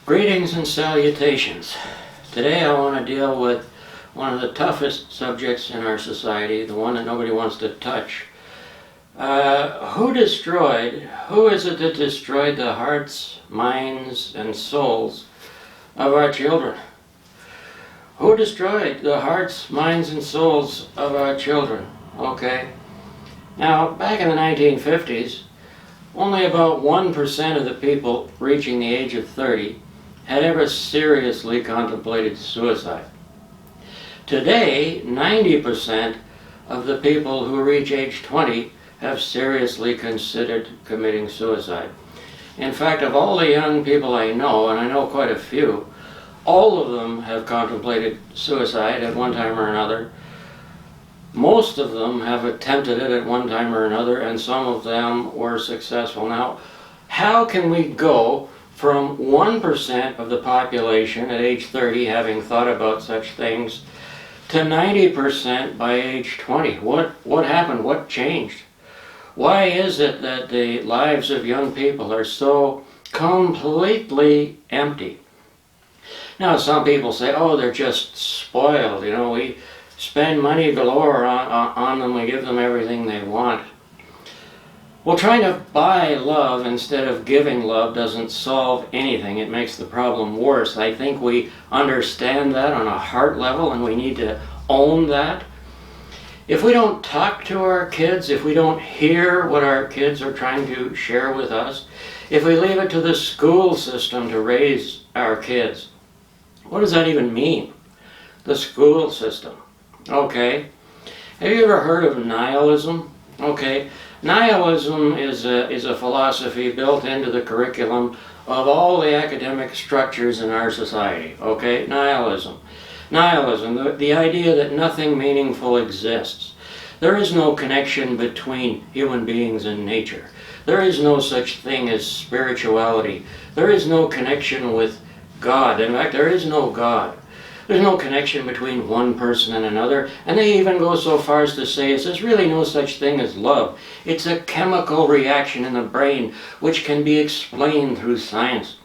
Greetings and salutations. Today I want to deal with one of the toughest subjects in our society, the one that nobody wants to touch. Who is it that destroyed the hearts, minds, and souls of our children? Who destroyed the hearts, minds, and souls of our children? Okay. Now, back in the 1950s, only about 1% of the people reaching the age of 30 had ever seriously contemplated suicide. Today, 90% of the people who reach age 20 have seriously considered committing suicide. In fact, of all the young people I know, and I know quite a few, all of them have contemplated suicide at one time or another. Most of them have attempted it at one time or another, and some of them were successful. Now, how can we go from 1% of the population at age 30 having thought about such things to 90% by age 20? What happened? What changed? Why is it that the lives of young people are so completely empty? Now, some people say, oh, they're just spoiled. You know, we spend money galore on them, we give them everything they want. Well, trying to buy love instead of giving love doesn't solve anything. It makes the problem worse. I think we understand that on a heart level, and we need to own that. If we don't talk to our kids, if we don't hear what our kids are trying to share with us, if we leave it to the school system to raise our kids, what does that even mean? The school system. Okay. Have you ever heard of nihilism? Okay. Nihilism is a philosophy built into the curriculum of all the academic structures in our society. Okay. Nihilism. Nihilism, the idea that nothing meaningful exists. There is no connection between human beings and nature. There is no such thing as spirituality. There is no connection with God. In fact, there is no God. There's no connection between one person and another, and they even go so far as to say there's really no such thing as love. It's a chemical reaction in the brain which can be explained through science.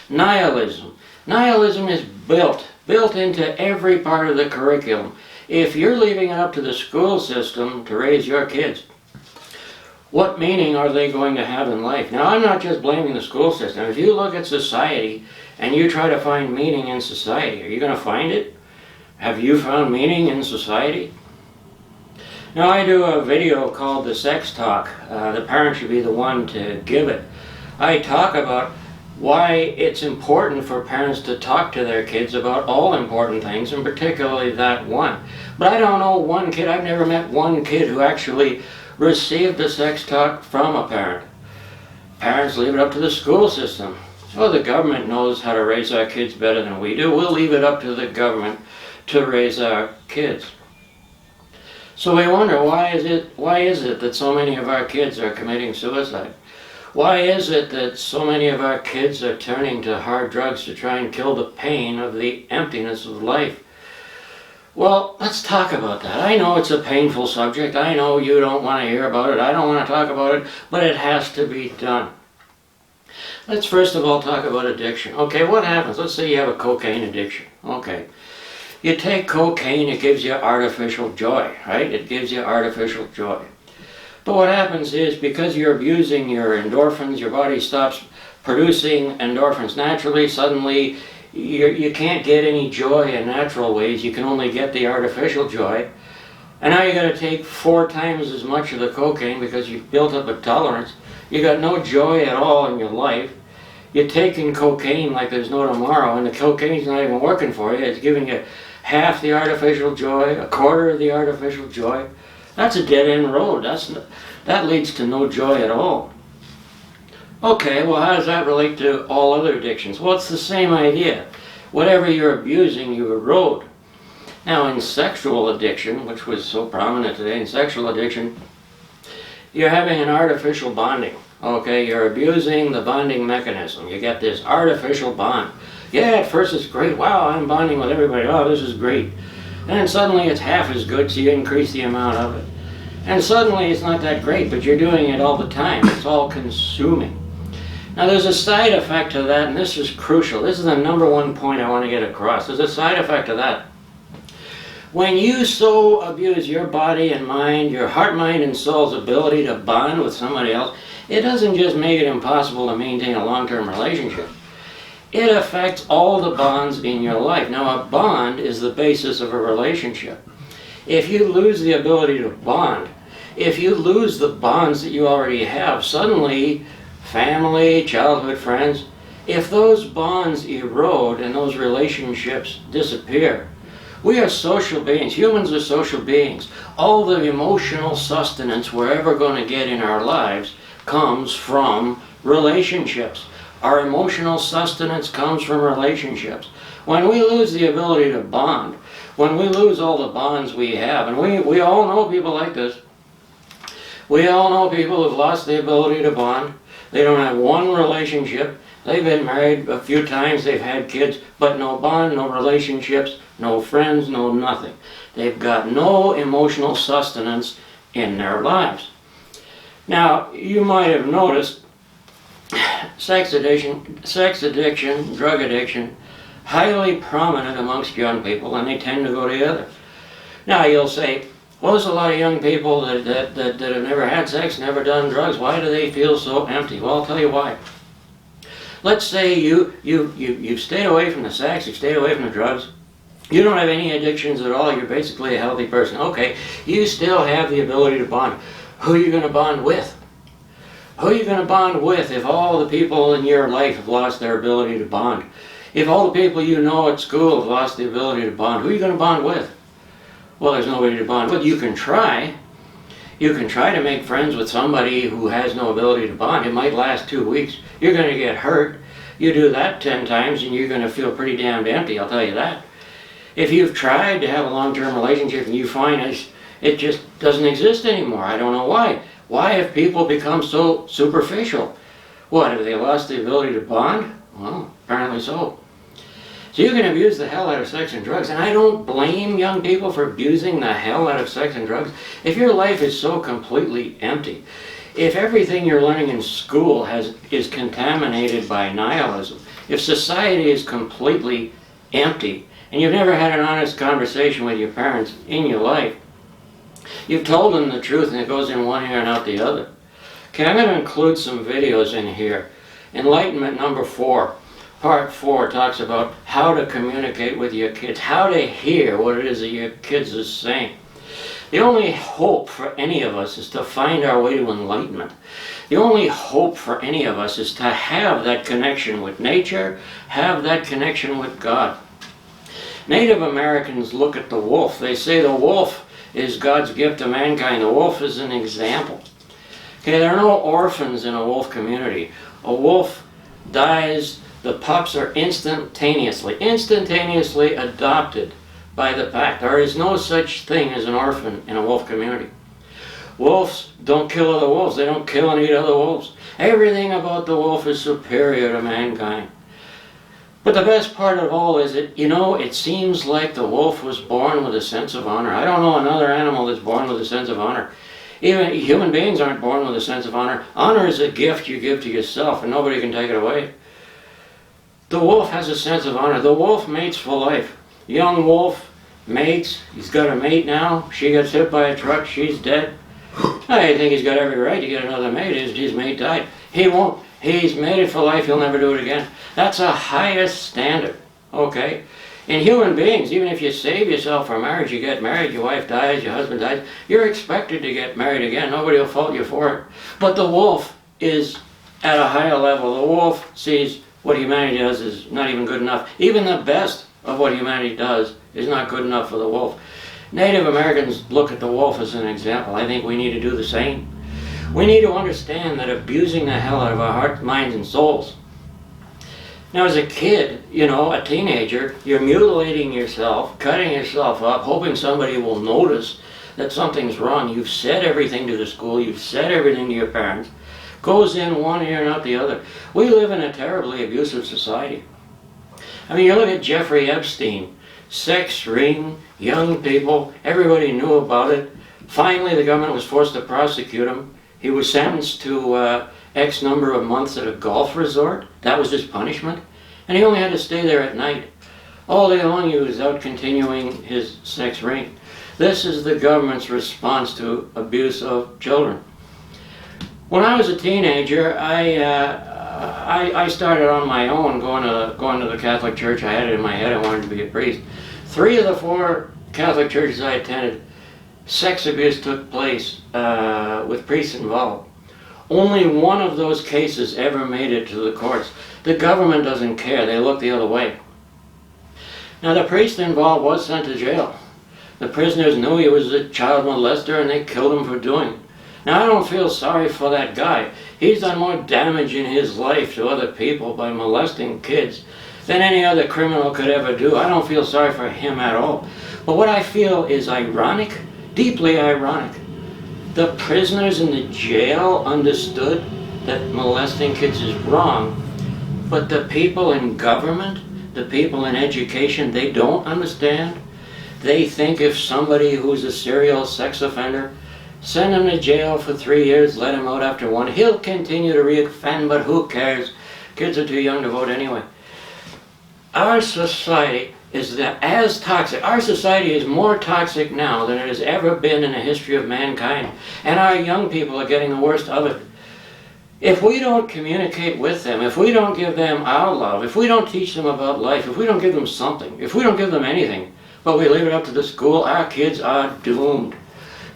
Nihilism. Nihilism is built into every part of the curriculum. If you're leaving it up to the school system to raise your kids, what meaning are they going to have in life? Now, I'm not just blaming the school system. If you look at society and you try to find meaning in society, are you going to find it? Have you found meaning in society? Now, I do a video called The Sex Talk. The parent should be the one to give it. I talk about why it's important for parents to talk to their kids about all important things, and particularly that one. But I don't know one kid, I've never met one kid who actually received a sex talk from a parent. Parents leave it up to the school system. Oh, the government knows how to raise our kids better than we do. We'll leave it up to the government to raise our kids. So we wonder, why is it that so many of our kids are committing suicide? Why is it that so many of our kids are turning to hard drugs to try and kill the pain of the emptiness of life? Well, let's talk about that. I know it's a painful subject. I know you don't want to hear about it. I don't want to talk about it, but it has to be done. Let's first of all talk about addiction. Okay, what happens? Let's say you have a cocaine addiction. Okay. You take cocaine, it gives you artificial joy, right? It gives you artificial joy. But what happens is, because you're abusing your endorphins, your body stops producing endorphins naturally. Suddenly, you can't get any joy in natural ways. You can only get the artificial joy. And now you got to take 4 times as much of the cocaine because you've built up a tolerance. You got no joy at all in your life. You're taking cocaine like there's no tomorrow, and the cocaine's not even working for you. It's giving you half the artificial joy, a quarter of the artificial joy. That's a dead-end road. That leads to no joy at all. Okay, well, how does that relate to all other addictions? Well, it's the same idea. Whatever you're abusing, you erode. Now, in sexual addiction, which was so prominent today, in sexual addiction, you're having an artificial bonding. Okay, you're abusing the bonding mechanism. You get this artificial bond. Yeah, at first it's great. Wow, I'm bonding with everybody. Oh, this is great. And then suddenly it's half as good, so you increase the amount of it. And suddenly it's not that great, but you're doing it all the time. It's all consuming. Now there's a side effect to that, and this is crucial. This is the number one point I want to get across. There's a side effect to that. When you so abuse your body and mind, your heart, mind, and soul's ability to bond with somebody else, it doesn't just make it impossible to maintain a long-term relationship. It affects all the bonds in your life. Now, a bond is the basis of a relationship. If you lose the ability to bond, if you lose the bonds that you already have, suddenly family, childhood friends, if those bonds erode and those relationships disappear, we are social beings. Humans are social beings. All the emotional sustenance we're ever going to get in our lives comes from relationships. Our emotional sustenance comes from relationships. When we lose the ability to bond, when we lose all the bonds we have, and we all know people like this. We all know people who've lost the ability to bond. They don't have one relationship. They've been married a few times, they've had kids, but no bond, no relationships, no friends, no nothing. They've got no emotional sustenance in their lives. Now, you might have noticed sex addiction, drug addiction, highly prominent amongst young people, and they tend to go together. Now, you'll say, well, there's a lot of young people that have never had sex, never done drugs. Why do they feel so empty? Well, I'll tell you why. Let's say you've stayed away from the sex, you've stayed away from the drugs, you don't have any addictions at all, you're basically a healthy person. Okay, you still have the ability to bond. Who are you going to bond with? Who are you going to bond with if all the people in your life have lost their ability to bond? If all the people you know at school have lost the ability to bond, who are you going to bond with? Well, there's nobody to bond with. You can try. You can try to make friends with somebody who has no ability to bond. It might last 2 weeks. You're going to get hurt. You do that 10 times and you're going to feel pretty damned empty, I'll tell you that. If you've tried to have a long-term relationship and you find it just doesn't exist anymore, I don't know why. Why have people become so superficial? What, have they lost the ability to bond? Well, apparently so. So you can abuse the hell out of sex and drugs, and I don't blame young people for abusing the hell out of sex and drugs. If your life is so completely empty, if everything you're learning in school is contaminated by nihilism, if society is completely empty, and you've never had an honest conversation with your parents in your life, you've told them the truth and it goes in one ear and out the other. Okay, I'm going to include some videos in here. Enlightenment number 4. Part 4 talks about how to communicate with your kids, how to hear what it is that your kids are saying. The only hope for any of us is to find our way to enlightenment. The only hope for any of us is to have that connection with nature, have that connection with God. Native Americans look at the wolf. They say the wolf is God's gift to mankind. The wolf is an example. Okay, there are no orphans in a wolf community. A wolf dies. The pups are instantaneously adopted by the pack. There is no such thing as an orphan in a wolf community. Wolves don't kill other wolves. They don't kill and eat other wolves. Everything about the wolf is superior to mankind. But the best part of all is that, it seems like the wolf was born with a sense of honor. I don't know another animal that's born with a sense of honor. Even human beings aren't born with a sense of honor. Honor is a gift you give to yourself and nobody can take it away. The wolf has a sense of honor. The wolf mates for life. Young wolf mates. He's got a mate now. She gets hit by a truck. She's dead. I think he's got every right to get another mate. His mate died. He won't. He's mated for life. He'll never do it again. That's a highest standard. Okay? In human beings, even if you save yourself from marriage, you get married, your wife dies, your husband dies, you're expected to get married again. Nobody will fault you for it. But the wolf is at a higher level. The wolf sees what humanity does is not even good enough. Even the best of what humanity does is not good enough for the wolf. Native Americans look at the wolf as an example. I think we need to do the same. We need to understand that abusing the hell out of our hearts, minds, and souls. Now, as a kid, a teenager, you're mutilating yourself, cutting yourself up, hoping somebody will notice that something's wrong. You've said everything to the school, you've said everything to your parents. Goes in one ear and out the other. We live in a terribly abusive society. I mean, you look at Jeffrey Epstein, sex ring, young people, everybody knew about it. Finally, the government was forced to prosecute him. He was sentenced to X number of months at a golf resort. That was his punishment. And he only had to stay there at night. All day long he was out continuing his sex reign. This is the government's response to abuse of children. When I was a teenager, I started on my own going to the Catholic Church. I had it in my head I wanted to be a priest. 3 of the 4 Catholic churches I attended, sex abuse took place with priests involved. Only one of those cases ever made it to the courts. The government doesn't care. They look the other way. Now the priest involved was sent to jail. The prisoners knew he was a child molester and they killed him for doing it. Now I don't feel sorry for that guy. He's done more damage in his life to other people by molesting kids than any other criminal could ever do. I don't feel sorry for him at all. But what I feel is ironic, deeply ironic. The prisoners in the jail understood that molesting kids is wrong, but the people in government, the people in education, they don't understand. They think if somebody who's a serial sex offender, send him to jail for 3 years, let him out after 1, he'll continue to reoffend, but who cares? Kids are too young to vote anyway. Our society is as toxic. Our society is more toxic now than it has ever been in the history of mankind. And our young people are getting the worst of it. If we don't communicate with them, if we don't give them our love, if we don't teach them about life, if we don't give them something, if we don't give them anything, but we leave it up to the school, our kids are doomed.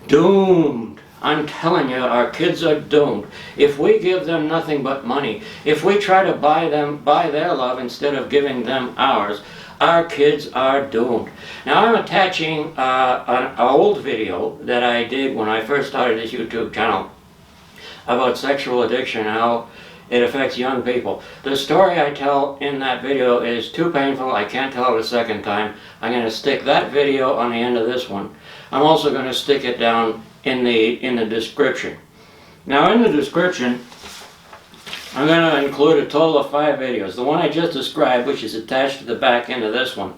Doomed. I'm telling you, our kids are doomed. If we give them nothing but money, if we try to buy their love instead of giving them ours, our kids are doomed. Now I'm attaching an old video that I did when I first started this YouTube channel about sexual addiction and how it affects young people. The story I tell in that video is too painful, I can't tell it a second time. I'm going to stick that video on the end of this one. I'm also going to stick it down in the description. Now in the description, I'm going to include a total of 5 videos. The one I just described, which is attached to the back end of this one.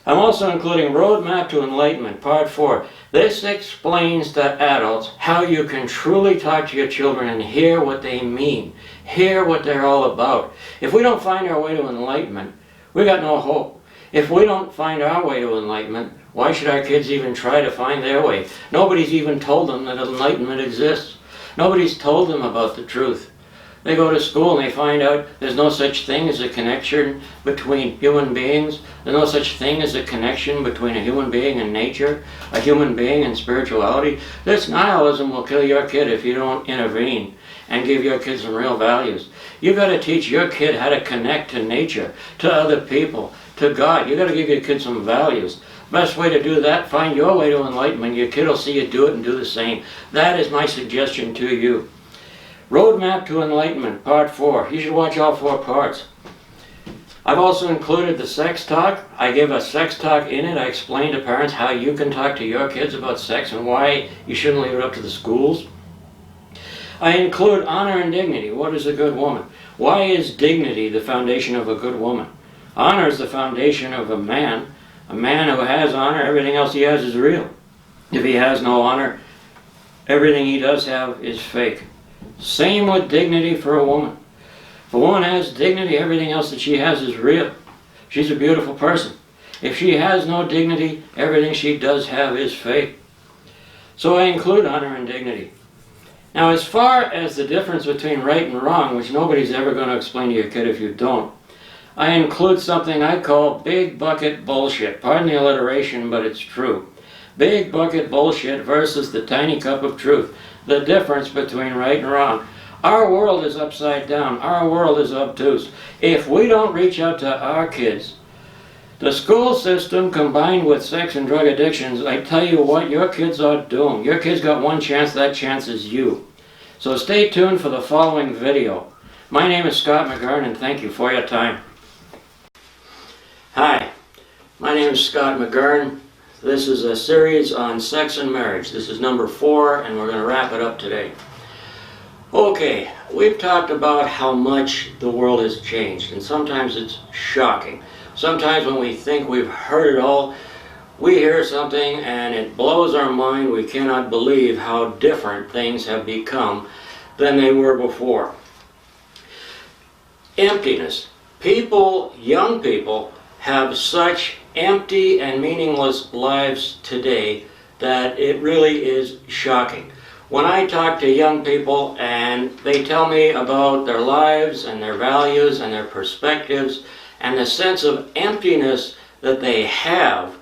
I'm also including Roadmap to Enlightenment, Part 4. This explains to adults how you can truly talk to your children and hear what they mean, hear what they're all about. If we don't find our way to enlightenment, we got no hope. If we don't find our way to enlightenment, why should our kids even try to find their way? Nobody's even told them that enlightenment exists. Nobody's told them about the truth. They go to school and they find out there's no such thing as a connection between human beings. There's no such thing as a connection between a human being and nature, a human being and spirituality. This nihilism will kill your kid if you don't intervene and give your kids some real values. You've got to teach your kid how to connect to nature, to other people, to God. You've got to give your kid some values. Best way to do that, find your way to enlightenment. Your kid will see you do it and do the same. That is my suggestion to you. Roadmap to Enlightenment, Part 4. You should watch all 4 parts. I've also included the sex talk. I give a sex talk in it. I explain to parents how you can talk to your kids about sex and why you shouldn't leave it up to the schools. I include honor and dignity. What is a good woman? Why is dignity the foundation of a good woman? Honor is the foundation of a man. A man who has honor, everything else he has is real. If he has no honor, everything he does have is fake. Same with dignity for a woman. If a woman has dignity, everything else that she has is real. She's a beautiful person. If she has no dignity, everything she does have is fake. So I include honor and dignity. Now as far as the difference between right and wrong, which nobody's ever going to explain to your kid if you don't, I include something I call big bucket bullshit. Pardon the alliteration, but it's true. Big bucket bullshit versus the tiny cup of truth. The difference between right and wrong. Our world is upside down. Our world is obtuse. If we don't reach out to our kids, the school system combined with sex and drug addictions, I tell you what, your kids are doomed. Your kids got one chance, that chance is you. So stay tuned for the following video. My name is Scott McGurn and thank you for your time. Hi, my name is Scott McGurn. This is a series on sex and marriage. This is number 4 and we're going to wrap it up today. Okay, we've talked about how much the world has changed and sometimes it's shocking. Sometimes when we think we've heard it all, we hear something and it blows our mind. We cannot believe how different things have become than they were before. Emptiness. People, young people, have such empty and meaningless lives today that it really is shocking. When I talk to young people and they tell me about their lives and their values and their perspectives and the sense of emptiness that they have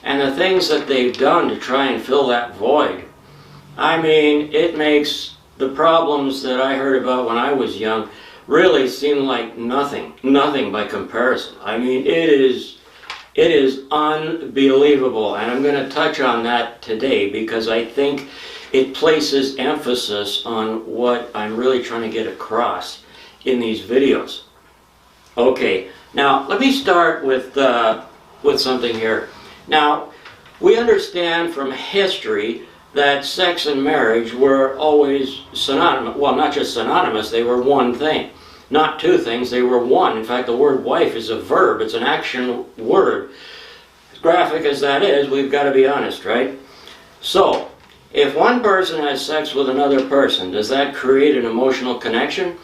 and the things that they've done to try and fill that void, I mean, it makes the problems that I heard about when I was young really seem like nothing by comparison. I mean, it is unbelievable, and I'm going to touch on that today because I think it places emphasis on what I'm really trying to get across in these videos. Okay, now let me start with something here. Now, we understand from history that sex and marriage were always synonymous. Well, not just synonymous, they were one thing. Not two things, they were one. In fact, the word wife is a verb, it's an action word. As graphic as that is, we've got to be honest, right? So, if one person has sex with another person, does that create an emotional connection?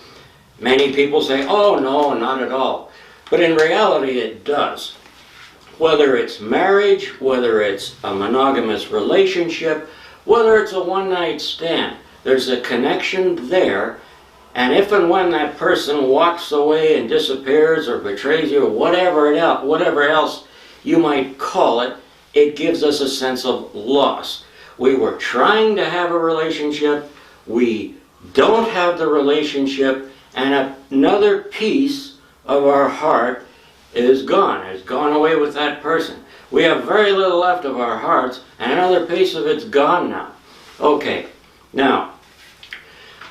Many people say, oh no, not at all. But in reality, it does. Whether it's marriage, whether it's a monogamous relationship, whether it's a one-night stand, there's a connection there, and if and when that person walks away and disappears or betrays you or whatever else you might call it, it gives us a sense of loss. We were trying to have a relationship, we don't have the relationship, and another piece of our heart is gone. It's gone away with that person. We have very little left of our hearts, and another piece of it's gone now. Okay, now,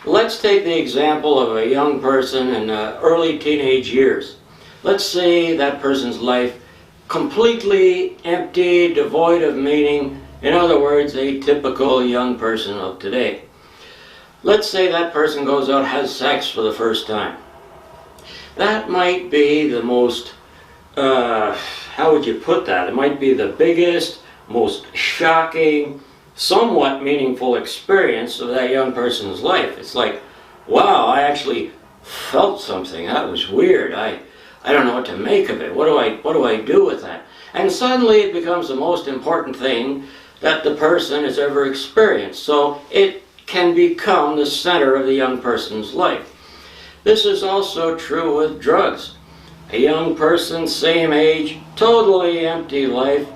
let's take the example of a young person in the early teenage years. Let's say that person's life completely empty, devoid of meaning. In other words, a typical young person of today. Let's say that person goes out and has sex for the first time. That might be the most, how would you put that? It might be the biggest, most shocking, somewhat meaningful experience of that young person's life. It's like, wow, I actually felt something. That was weird. I don't know what to make of it. What do I do with that? And suddenly it becomes the most important thing that the person has ever experienced. So it can become the center of the young person's life. This is also true with drugs. A young person, same age, totally empty life.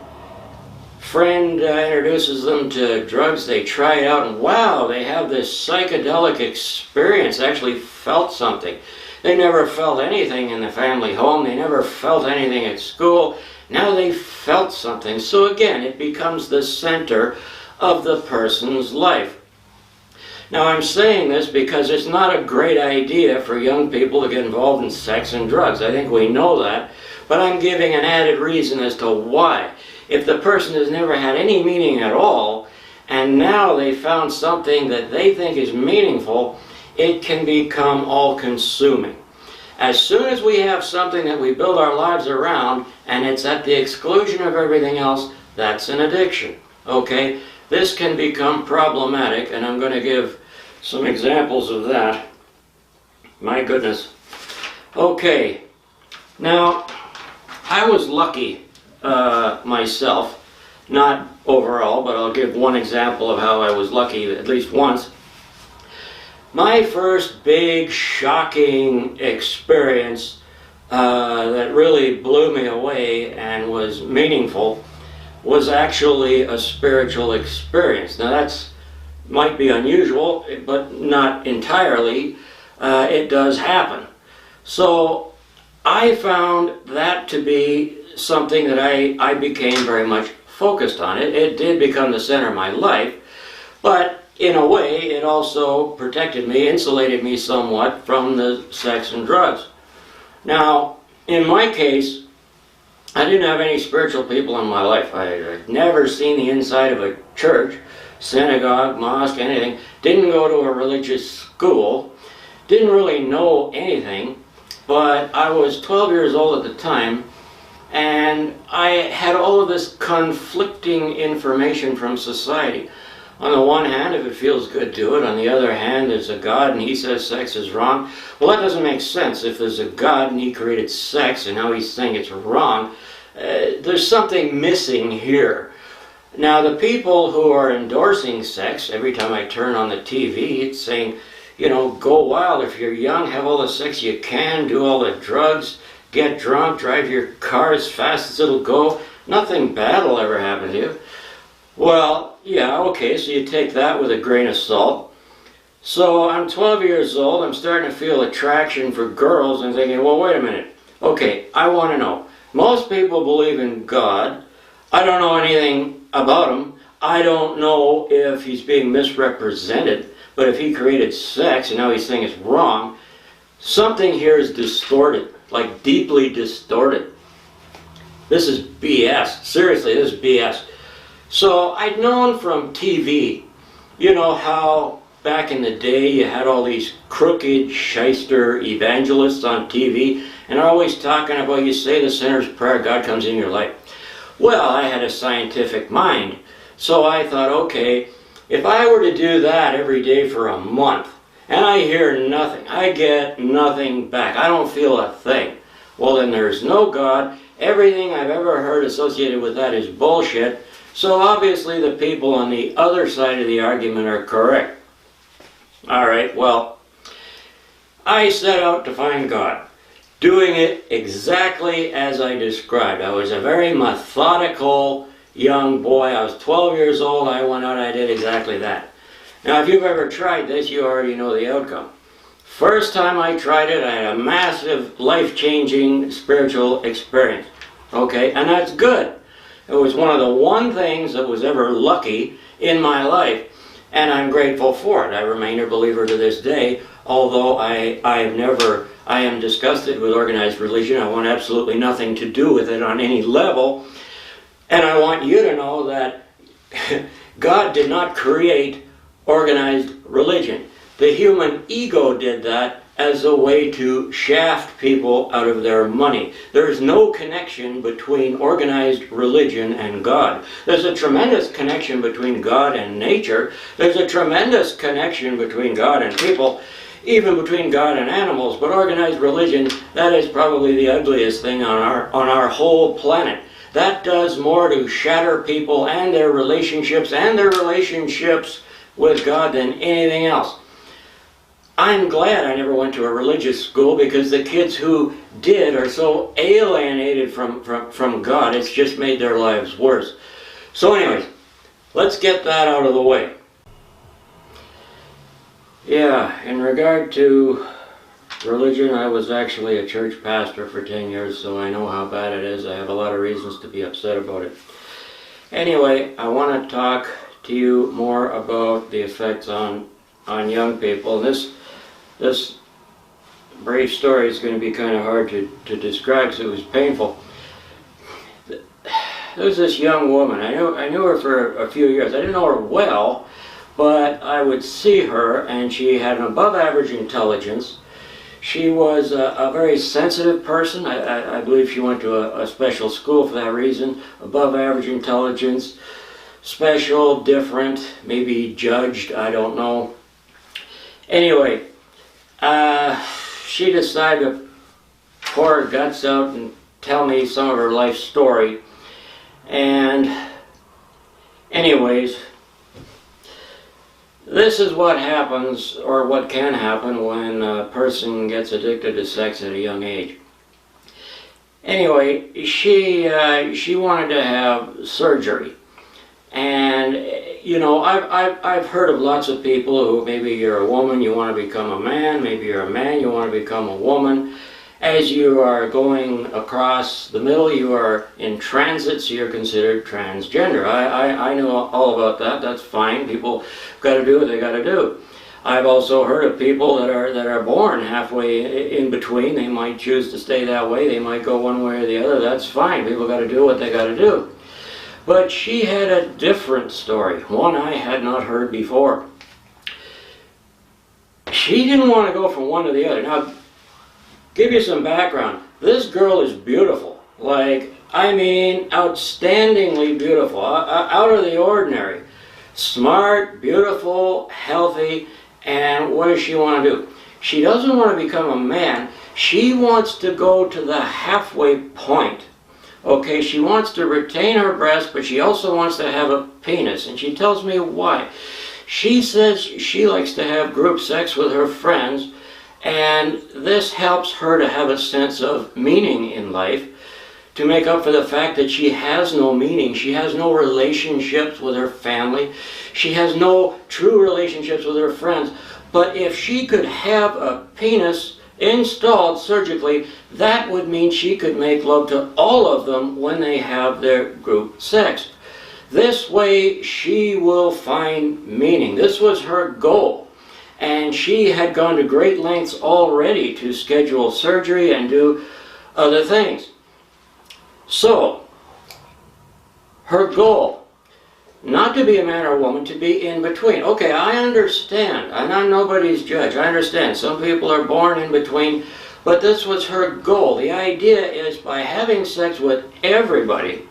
Friend introduces them to drugs, they try it out, and wow, they have this psychedelic experience, actually felt something. They never felt anything in the family home, they never felt anything at school. Now they felt something. So again, it becomes the center of the person's life. Now I'm saying this because it's not a great idea for young people to get involved in sex and drugs. I think we know that, but I'm giving an added reason as to why. If the person has never had any meaning at all, and now they found something that they think is meaningful, it can become all-consuming. As soon as we have something that we build our lives around, and it's at the exclusion of everything else, that's an addiction. Okay? This can become problematic, and I'm going to give some examples of that. My goodness. Okay. Now, I was lucky myself, not overall, but I'll give one example of how I was lucky at least once. My first big, shocking experience that really blew me away and was meaningful was actually a spiritual experience. Now that's might be unusual, but not entirely. It does happen. So I found that to be something that I became very much focused on. It did become the center of my life, but in a way, it also protected me, insulated me somewhat from the sex and drugs. Now, in my case, I didn't have any spiritual people in my life. I'd never seen the inside of a church, synagogue, mosque, anything. Didn't go to a religious school. Didn't really know anything, but I was 12 years old at the time, and I had all of this conflicting information from society. On the one hand, if it feels good, do it. On the other hand, there's a God and he says sex is wrong. Well, that doesn't make sense. If there's a God and he created sex and now he's saying it's wrong, there's something missing here. Now, the people who are endorsing sex, every time I turn on the TV, it's saying, you know, go wild. If you're young, have all the sex you can, do all the drugs, get drunk, drive your car as fast as it'll go. Nothing bad will ever happen to you. Well, yeah, okay, so you take that with a grain of salt. So I'm 12 years old, I'm starting to feel attraction for girls and thinking, well, wait a minute. Okay, I want to know. Most people believe in God. I don't know anything about him. I don't know if he's being misrepresented, but if he created sex and now he's saying it's wrong, something here is distorted, like deeply distorted. This is BS. Seriously, this is BS. So I'd known from TV, you know how back in the day you had all these crooked shyster evangelists on TV and are always talking about you say the sinner's prayer, God comes in your life. Well, I had a scientific mind, so I thought, okay, if I were to do that every day for a month and I hear nothing, I get nothing back, I don't feel a thing, well then there's no God. Everything I've ever heard associated with that is bullshit. So obviously the people on the other side of the argument are correct. Alright, well, I set out to find God, doing it exactly as I described. I was a very methodical young boy. I was 12 years old. I went out, I did exactly that. Now if you've ever tried this, you already know the outcome. First time I tried it, I had a massive, life-changing spiritual experience. Okay, and that's good. It was one of the one things that was ever lucky in my life, and I'm grateful for it. I remain a believer to this day, although I am disgusted with organized religion. I want absolutely nothing to do with it on any level, and I want you to know that God did not create organized religion. The human ego did that as a way to shaft people out of their money. There is no connection between organized religion and God. There's a tremendous connection between God and nature. There's a tremendous connection between God and people, even between God and animals. But organized religion, that is probably the ugliest thing on our whole planet. That does more to shatter people and their relationships with God than anything else. I'm glad I never went to a religious school, because the kids who did are so alienated from God, it's just made their lives worse. So anyways, let's get that out of the way. Yeah, in regard to religion, I was actually a church pastor for 10 years, so I know how bad it is. I have a lot of reasons to be upset about it. Anyway, I want to talk to you more about the effects on young people. This brief story is going to be kind of hard to describe because it was painful. There was this young woman. I knew her for a few years. I didn't know her well, but I would see her, and she had an above-average intelligence. She was a very sensitive person. I believe she went to a special school for that reason. Above-average intelligence, special, different, maybe judged, I don't know. Anyway, she decided to pour her guts out and tell me some of her life story. And anyways, this is what happens, or what can happen, when a person gets addicted to sex at a young age. Anyway, she wanted to have surgery. And you know, I've heard of lots of people who, maybe you're a woman, you want to become a man, maybe you're a man, you want to become a woman. As you are going across the middle, you are in transit, so you're considered transgender. I know all about that. That's fine. People got to do what they got to do. I've also heard of people that are born halfway in between. They might choose to stay that way. They might go one way or the other. That's fine. People got to do what they got to do. But she had a different story, one I had not heard before. She didn't want to go from one to the other. Now, give you some background. This girl is beautiful. Like, I mean, outstandingly beautiful, out of the ordinary. Smart, beautiful, healthy, and what does she want to do? She doesn't want to become a man. She wants to go to the halfway point. Okay, she wants to retain her breast, but she also wants to have a penis, and she tells me why. She says she likes to have group sex with her friends, and this helps her to have a sense of meaning in life, to make up for the fact that she has no meaning. She has no relationships with her family. She has no true relationships with her friends. But if she could have a penis installed surgically, that would mean she could make love to all of them when they have their group sex. This way she will find meaning. This was her goal. And she had gone to great lengths already to schedule surgery and do other things. So, her goal, not to be a man or a woman, to be in between. Okay, I understand. I'm not nobody's judge. I understand. Some people are born in between, but this was her goal. The idea is by having sex with everybody,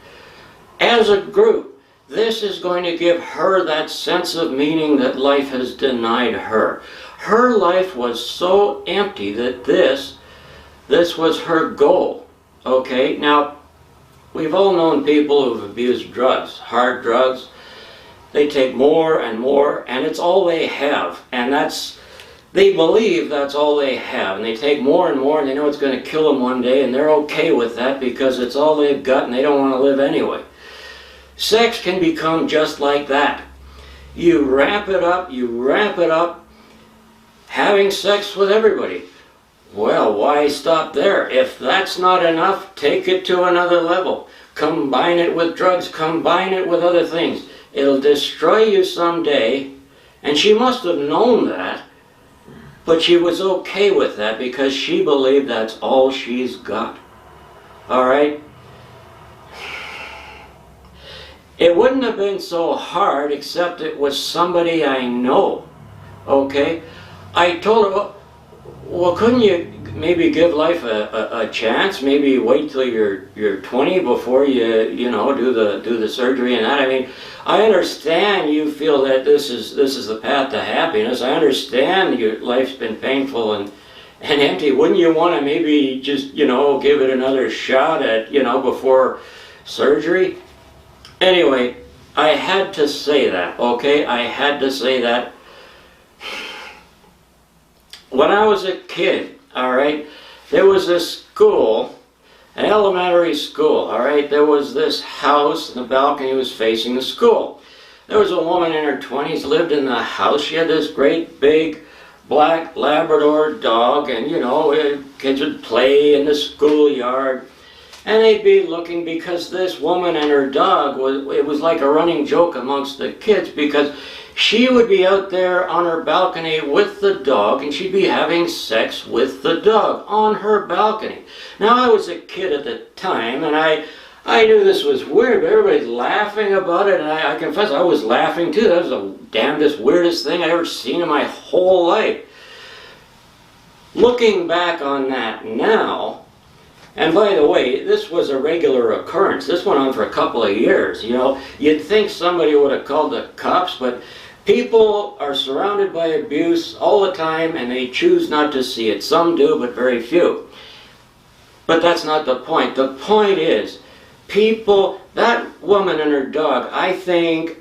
as a group, this is going to give her that sense of meaning that life has denied her. Her life was so empty that this was her goal. Okay, now, we've all known people who've abused drugs, hard drugs. They take more and more, and it's all they have. And they believe that's all they have. And they take more and more, and they know it's going to kill them one day, and they're okay with that because it's all they've got, and they don't want to live anyway. Sex can become just like that. You wrap it up, having sex with everybody. Well, why stop there? If that's not enough, take it to another level. Combine it with drugs, combine it with other things. It'll destroy you someday, and she must have known that, but she was okay with that because she believed that's all she's got. All right? It wouldn't have been so hard except it was somebody I know. Okay? I told her, well, couldn't you maybe give life a chance? Maybe wait till you're 20 before you do the surgery and that. I mean, I understand you feel that this is the path to happiness. I understand your life's been painful and empty. Wouldn't you want to maybe just give it another shot at before surgery? Anyway, I had to say that. Okay, I had to say that. When I was a kid, all right, there was a school, an elementary school, all right. There was this house, and the balcony was facing the school. There was a woman in her 20s, lived in the house. She had this great big black Labrador dog, and kids would play in the schoolyard. And they'd be looking because this woman and her dog, it was like a running joke amongst the kids because she would be out there on her balcony with the dog and she'd be having sex with the dog on her balcony. Now, I was a kid at the time and I knew this was weird, but everybody's laughing about it, and I confess I was laughing too. That was the damnedest, weirdest thing I ever seen in my whole life. Looking back on that now, and by the way, this was a regular occurrence. This went on for a couple of years, You'd think somebody would have called the cops, but people are surrounded by abuse all the time and they choose not to see it. Some do, but very few. But that's not the point. The point is, that woman and her dog, I think,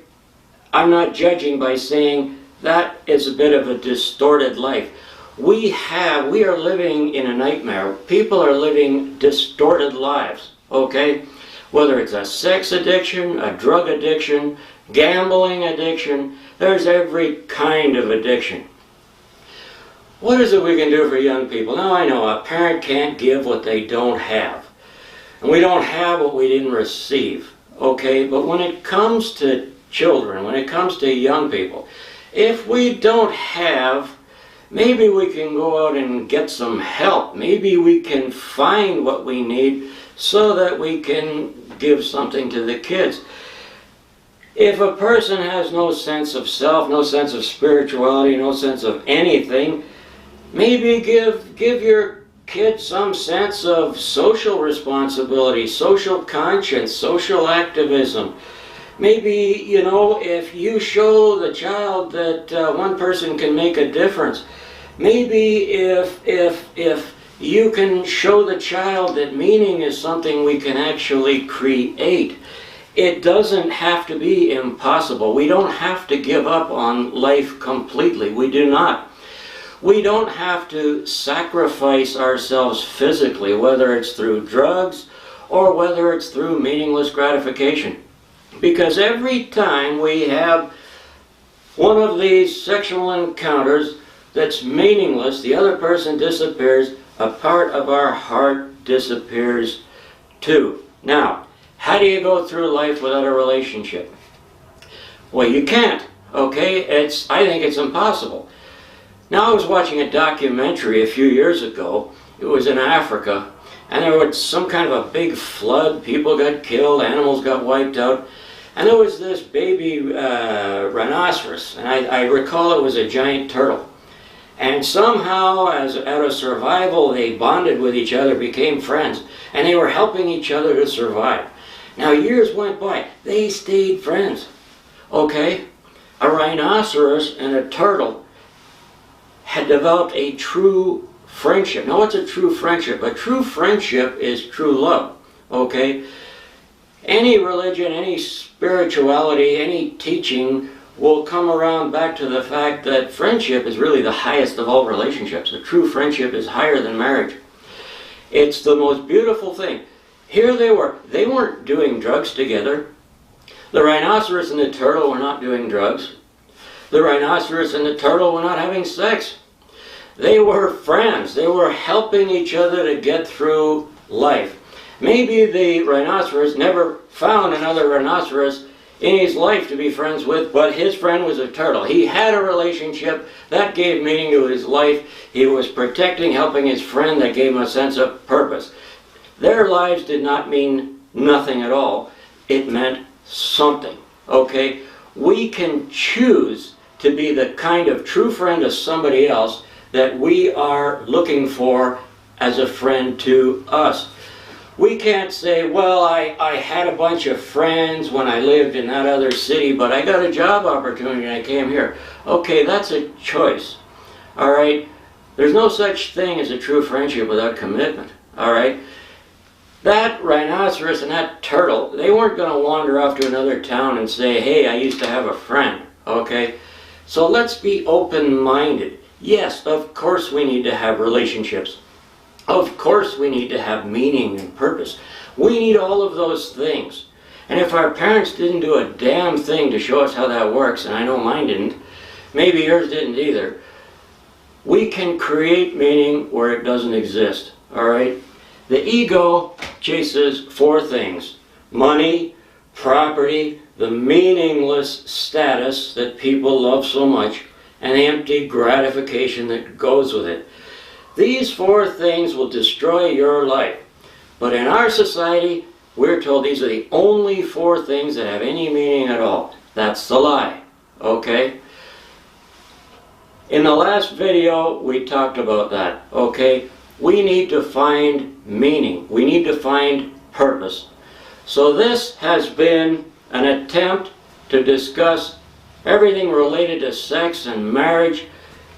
I'm not judging by saying that is a bit of a distorted life. We are living in a nightmare. People are living distorted lives, okay? Whether it's a sex addiction, a drug addiction, gambling addiction, there's every kind of addiction. What is it we can do for young people? Now, I know a parent can't give what they don't have. And we don't have what we didn't receive, okay? But when it comes to children, when it comes to young people, if we don't have, maybe we can go out and get some help. Maybe we can find what we need so that we can give something to the kids. If a person has no sense of self, no sense of spirituality, no sense of anything, maybe give your kids some sense of social responsibility, social conscience, social activism. Maybe, you know, if you show the child that one person can make a difference, maybe if you can show the child that meaning is something we can actually create. It doesn't have to be impossible. We don't have to give up on life completely. We do not. We don't have to sacrifice ourselves physically, whether it's through drugs or whether it's through meaningless gratification. Because every time we have one of these sexual encounters that's meaningless, the other person disappears, a part of our heart disappears too. Now, how do you go through life without a relationship? Well, you can't, okay? I think it's impossible. Now, I was watching a documentary a few years ago. It was in Africa, and there was some kind of a big flood. People got killed, animals got wiped out, and there was this baby rhinoceros, and I recall it was a giant turtle. And somehow, out of survival, they bonded with each other, became friends, and they were helping each other to survive. Now, years went by. They stayed friends. Okay? A rhinoceros and a turtle had developed a true friendship. Now, what's a true friendship? A true friendship is true love. Okay? Any religion, any spirituality, any teaching will come around back to the fact that friendship is really the highest of all relationships. A true friendship is higher than marriage. It's the most beautiful thing. Here they weren't doing drugs together. The rhinoceros and the turtle were not doing drugs. The rhinoceros and the turtle were not having sex. They were friends. They were helping each other to get through life. Maybe the rhinoceros never found another rhinoceros in his life to be friends with, but his friend was a turtle. He had a relationship that gave meaning to his life. He was protecting, helping his friend. That gave him a sense of purpose. Their lives did not mean nothing at all. It meant something, okay? We can choose to be the kind of true friend to somebody else that we are looking for as a friend to us. We can't say, well, I had a bunch of friends when I lived in that other city, but I got a job opportunity and I came here. Okay, that's a choice, all right? There's no such thing as a true friendship without commitment, all right? That rhinoceros and that turtle, they weren't going to wander off to another town and say, hey, I used to have a friend, okay? So let's be open-minded. Yes, of course we need to have relationships. Of course we need to have meaning and purpose. We need all of those things. And if our parents didn't do a damn thing to show us how that works, and I know mine didn't, maybe yours didn't either, we can create meaning where it doesn't exist, all right? The ego chases four things: money, property, the meaningless status that people love so much, and the empty gratification that goes with it. These four things will destroy your life. But in our society, we're told these are the only four things that have any meaning at all. That's the lie, okay? In the last video, we talked about that, okay? We need to find meaning. We need to find purpose. So this has been an attempt to discuss everything related to sex and marriage,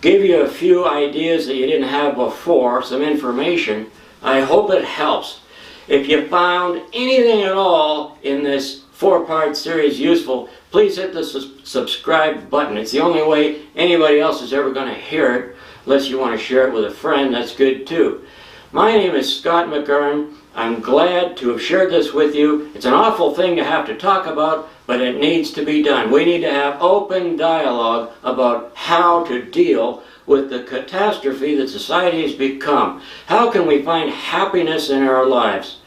give you a few ideas that you didn't have before, some information. I hope it helps. If you found anything at all in this four-part series useful, please hit the subscribe button. It's the only way anybody else is ever going to hear it. Unless you want to share it with a friend, that's good too. My name is Scott McGurn. I'm glad to have shared this with you. It's an awful thing to have to talk about, but it needs to be done. We need to have open dialogue about how to deal with the catastrophe that society has become. How can we find happiness in our lives?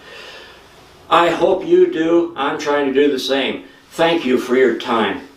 I hope you do. I'm trying to do the same. Thank you for your time.